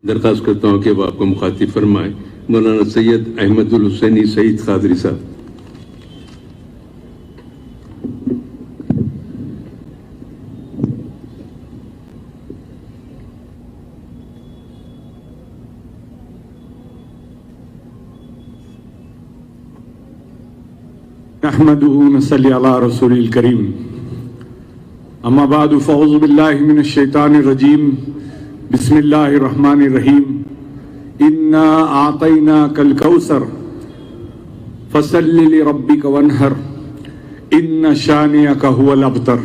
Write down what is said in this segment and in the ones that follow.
درخواست کرتا ہوں کہ وہ آپ کو مخاطب فرمائیں۔ مولانا سید احمد الحسینی سعید قادری صاحب۔ نحمده ونصلي على رسول الكريم اما بعد فاعوذ بالله من الشيطان الرجيم بسم الله الرحمن الرحيم انا اعطيناك الكوثر فصل لربك وانحر ان شانئك هو الابتر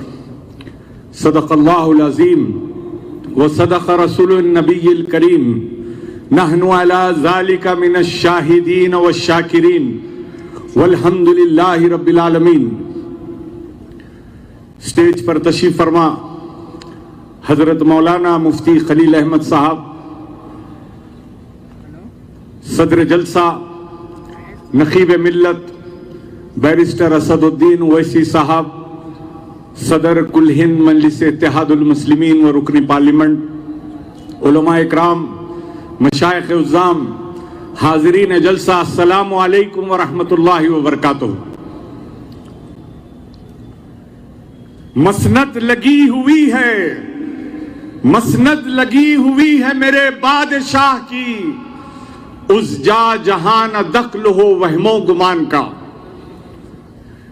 صدق الله العظيم وصدق رسول النبي الكريم نحن على ذلك من الشاهدين والشاكرين والحمد للہ رب العالمین۔ سٹیج پر تشریف فرما حضرت مولانا مفتی خلیل احمد صاحب، صدر جلسہ نقیب ملت بیرسٹر اسد الدین اویسی صاحب، صدر کل ہند مجلس اتحاد المسلمین و رکن پارلیمنٹ، علماء اکرام، مشائخ عظام، حاضرین جلسہ، السلام علیکم ورحمۃ اللہ وبرکاتہ۔ مسند لگی ہوئی ہے، مسند لگی ہوئی ہے میرے بادشاہ کی، اس جا جہان دخل ہو وہم و گمان کا،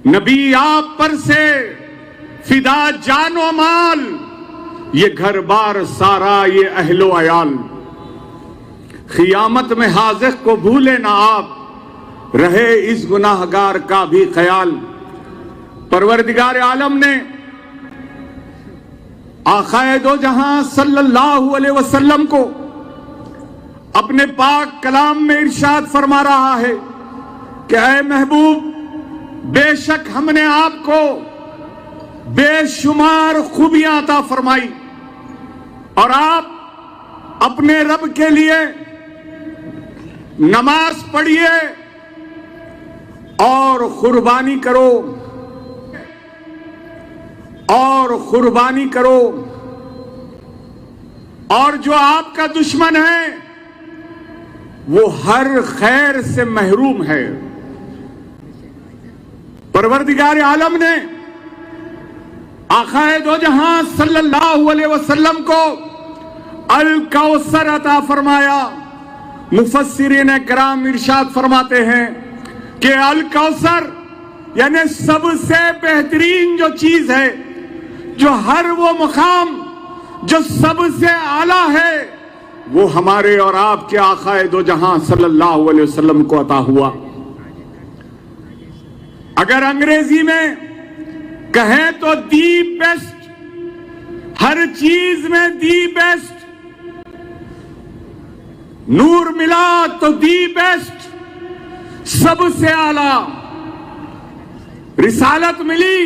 نبی آپ پر سے فدا جان و مال، یہ گھر بار سارا یہ اہل و عیال، قیامت میں حاذق کو بھولے نہ آپ، رہے اس گناہگار کا بھی خیال۔ پروردگار عالم نے آقائے دو جہاں صلی اللہ علیہ وسلم کو اپنے پاک کلام میں ارشاد فرما رہا ہے کہ اے محبوب، بے شک ہم نے آپ کو بے شمار خوبیاں عطا فرمائی، اور آپ اپنے رب کے لیے نماز پڑھیے اور قربانی کرو، اور قربانی کرو، اور جو آپ کا دشمن ہے وہ ہر خیر سے محروم ہے۔ پروردگار عالم نے آقائے دو جہاں صلی اللہ علیہ وسلم کو الکوثر عطا فرمایا۔ مفسرین کرام ارشاد فرماتے ہیں کہ الکوثر یعنی سب سے بہترین جو چیز ہے، جو ہر وہ مقام جو سب سے اعلیٰ ہے، وہ ہمارے اور آپ کے آقائے دو جہاں صلی اللہ علیہ وسلم کو عطا ہوا۔ اگر انگریزی میں کہیں تو دی بیسٹ، ہر چیز میں دی بیسٹ، نور ملا تو دی بیسٹ، سب سے اعلیٰ، رسالت ملی،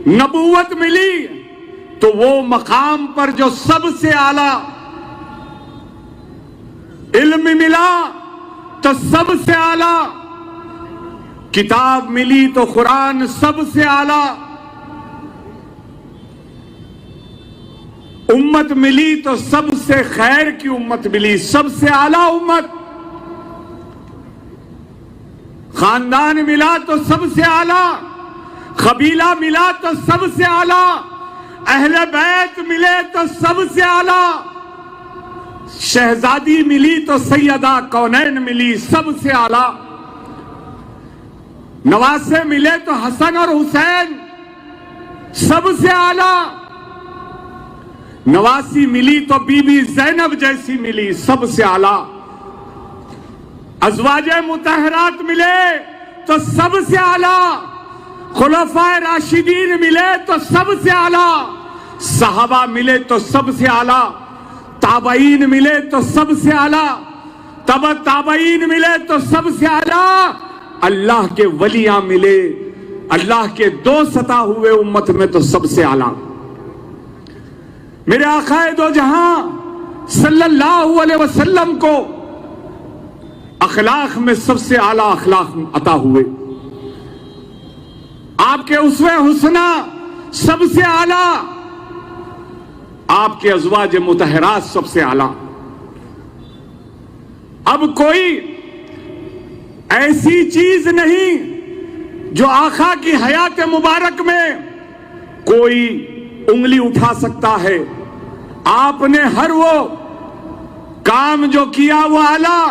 نبوت ملی تو وہ مقام پر جو سب سے اعلیٰ، علم ملا تو سب سے اعلیٰ، کتاب ملی تو قرآن سب سے اعلیٰ، امت ملی تو سب سے خیر کی امت ملی، سب سے اعلیٰ امت، خاندان ملا تو سب سے اعلیٰ، قبیلہ ملا تو سب سے اعلیٰ، اہل بیت ملے تو سب سے اعلیٰ، شہزادی ملی تو سیدہ کونین ملی، سب سے اعلیٰ، نواسے ملے تو حسن اور حسین، سب سے اعلیٰ، نواسی ملی تو بی بی زینب جیسی ملی، سب سے اعلیٰ، ازواج مطہرات ملے تو سب سے اعلیٰ، خلفائے راشدین ملے تو سب سے اعلیٰ، صحابہ ملے تو سب سے اعلیٰ، تابعین ملے تو سب سے اعلیٰ، تبع تابعین ملے تو سب سے اعلیٰ، اللہ کے ولیاں ملے، اللہ کے دوست عطا ہوئے امت میں تو سب سے اعلیٰ۔ میرے آقائے دو جہاں صلی اللہ علیہ وسلم کو اخلاق میں سب سے اعلیٰ اخلاق عطا ہوئے، آپ کے اسوہ حسنہ سب سے اعلیٰ، آپ کے ازواج مطہرات سب سے اعلیٰ، اب کوئی ایسی چیز نہیں جو آقا کی حیات مبارک میں کوئی انگلی اٹھا سکتا ہے. آپ نے ہر وہ کام جو کیا وہ اعلیٰ.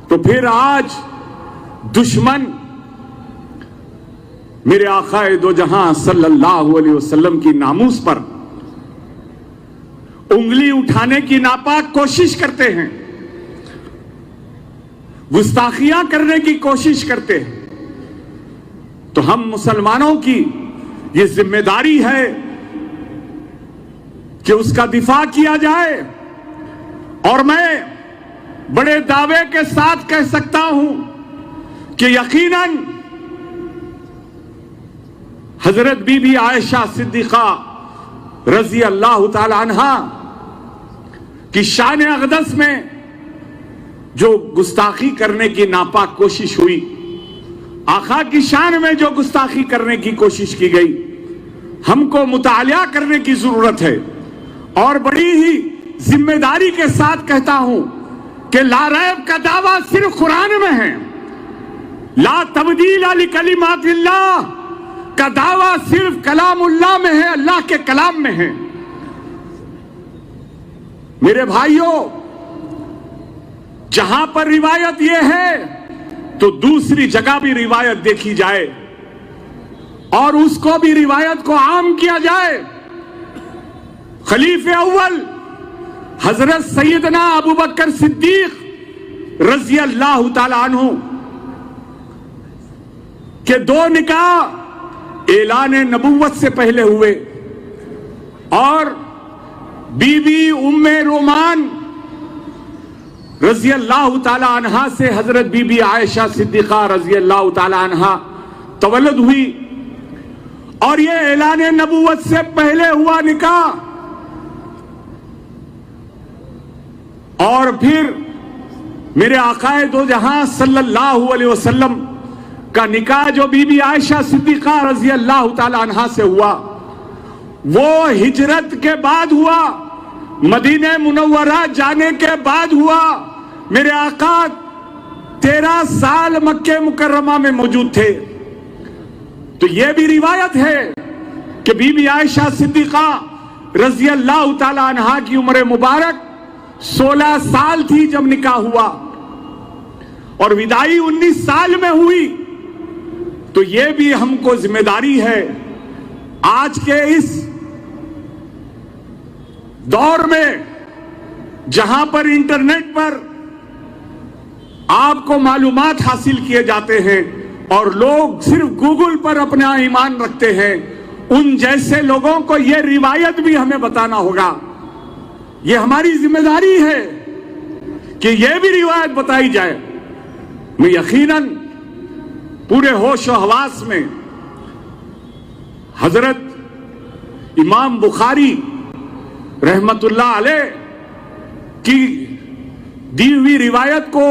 تو پھر آج دشمن میرے آقا دو جہاں صلی اللہ علیہ وسلم کی ناموس پر انگلی اٹھانے کی ناپاک کوشش کرتے ہیں, گستاخیاں کرنے کی کوشش کرتے ہیں. تو ہم مسلمانوں کی یہ ذمہ داری ہے کہ اس کا دفاع کیا جائے. اور میں بڑے دعوے کے ساتھ کہہ سکتا ہوں کہ یقیناً حضرت بی بی عائشہ صدیقہ رضی اللہ تعالی عنہا کی شان اقدس میں جو گستاخی کرنے کی ناپاک کوشش ہوئی, آقا کی شان میں جو گستاخی کرنے کی کوشش کی گئی, ہم کو مطالعہ کرنے کی ضرورت ہے. اور بڑی ہی ذمہ داری کے ساتھ کہتا ہوں کہ لا ریب کا دعویٰ صرف قرآن میں ہے, لا تبدیل لکلمات اللہ کا دعویٰ صرف کلام اللہ میں ہے, اللہ کے کلام میں ہے. میرے بھائیوں, جہاں پر روایت یہ ہے تو دوسری جگہ بھی روایت دیکھی جائے اور اس کو بھی روایت کو عام کیا جائے. خلیفہ اول حضرت سیدنا ابو بکر صدیق رضی اللہ تعالی عنہ کے 2 نکاح اعلان نبوت سے پہلے ہوئے, اور بی بی ام رومان رضی اللہ تعالی عنہا سے حضرت بی بی عائشہ صدیقہ رضی اللہ تعالی عنہا تولد ہوئی. اور یہ اعلان نبوت سے پہلے ہوا نکاح. اور پھر میرے آقا دو جہاں صلی اللہ علیہ وسلم کا نکاح جو بی بی عائشہ صدیقہ رضی اللہ تعالی عنہا سے ہوا, وہ ہجرت کے بعد ہوا, مدینہ منورہ جانے کے بعد ہوا. میرے آقا 13 سال مکہ مکرمہ میں موجود تھے. تو یہ بھی روایت ہے کہ بی بی عائشہ صدیقہ رضی اللہ تعالی عنہا کی عمر مبارک 16 سال تھی جب نکاح ہوا, اور وداعی 19 سال میں ہوئی. تو یہ بھی ہم کو ذمہ داری ہے آج کے اس دور میں جہاں پر انٹرنیٹ پر آپ کو معلومات حاصل کیے جاتے ہیں اور لوگ صرف گوگل پر اپنا ایمان رکھتے ہیں, ان جیسے لوگوں کو یہ روایت بھی ہمیں بتانا ہوگا. یہ ہماری ذمہ داری ہے کہ یہ بھی روایت بتائی جائے. میں یقیناً پورے ہوش و حواس میں حضرت امام بخاری رحمت اللہ علیہ کی دی ہوئی روایت کو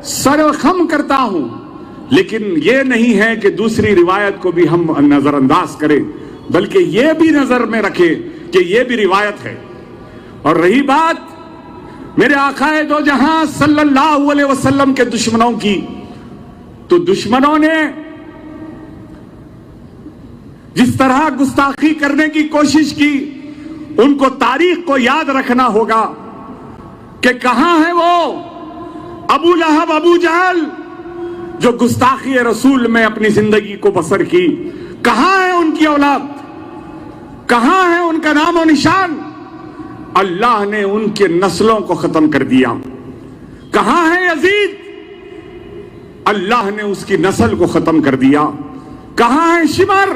سرخم کرتا ہوں, لیکن یہ نہیں ہے کہ دوسری روایت کو بھی ہم نظر انداز کریں, بلکہ یہ بھی نظر میں رکھیں کہ یہ بھی روایت ہے. اور رہی بات میرے آقا دو جہاں صلی اللہ علیہ وسلم کے دشمنوں کی, تو دشمنوں نے جس طرح گستاخی کرنے کی کوشش کی, ان کو تاریخ کو یاد رکھنا ہوگا کہ کہاں ہے وہ ابو لہب ابو جہل جو گستاخی رسول میں اپنی زندگی کو بسر کی. کہاں ہے ان کی اولاد, کہاں ہے ان کا نام و نشان؟ اللہ نے ان کے نسلوں کو ختم کر دیا. کہاں ہے یزید؟ اللہ نے اس کی نسل کو ختم کر دیا. کہاں ہے شمر؟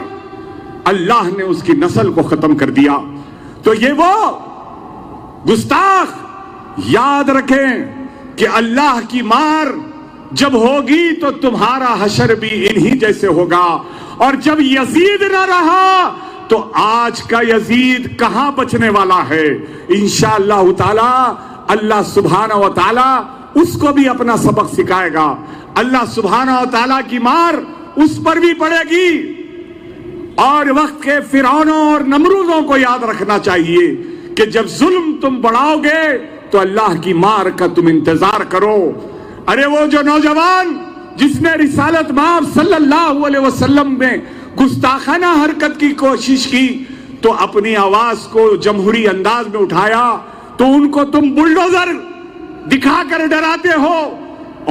اللہ نے اس کی نسل کو ختم کر دیا. تو یہ وہ گستاخ یاد رکھیں کہ اللہ کی مار جب ہوگی تو تمہارا حشر بھی انہی جیسے ہوگا. اور جب یزید نہ رہا تو آج کا یزید کہاں بچنے والا ہے؟ انشاءاللہ تعالی اللہ سبحانہ و تعالی اس کو بھی اپنا سبق سکھائے گا. اللہ سبحانہ و تعالی کی مار اس پر بھی پڑے گی. اور وقت کے فرعونوں اور نمرودوں کو یاد رکھنا چاہیے کہ جب ظلم تم بڑھاؤ گے تو اللہ کی مار کا تم انتظار کرو۔ ارے وہ جو نوجوان جس نے رسالت مآب صلی اللہ علیہ وسلم میں گستاخانہ حرکت کی کوشش کی تو اپنی آواز کو جمہوری انداز میں اٹھایا تو ان کو تم بلڈوزر دکھا کر ڈراتے ہو،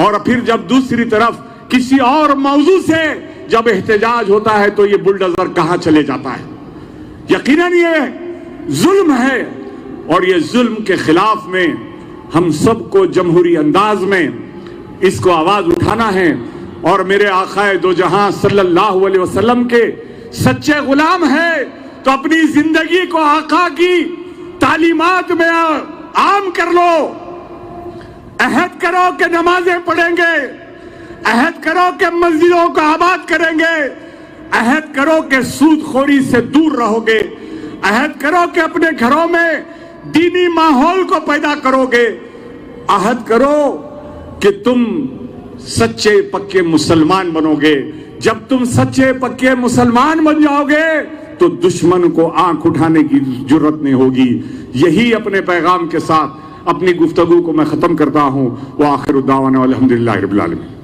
اور پھر جب دوسری طرف کسی اور موضوع سے جب احتجاج ہوتا ہے تو یہ بلڈوزر کہاں چلے جاتا ہے۔ یقیناً یہ ظلم ہے، اور یہ ظلم کے خلاف میں ہم سب کو جمہوری انداز میں اس کو آواز اٹھانا ہے، اور میرے آقا دو جہاں صلی اللہ علیہ وسلم کے سچے غلام ہیں تو اپنی زندگی کو آقا کی تعلیمات میں عام کر لو۔ عہد کرو کہ نمازیں پڑھیں گے، عہد کرو کہ مسجدوں کو آباد کریں گے، عہد کرو کہ سود خوری سے دور رہو گے، عہد کرو کہ اپنے گھروں میں دینی ماحول کو پیدا کرو گے، عہد کرو کہ تم سچے پکے مسلمان بنو گے۔ جب تم سچے پکے مسلمان بن جاؤ گے تو دشمن کو آنکھ اٹھانے کی جرت نہیں ہوگی۔ یہی اپنے پیغام کے ساتھ اپنی گفتگو کو میں ختم کرتا ہوں۔ وآخر دعوانا الحمدللہ رب العالمین۔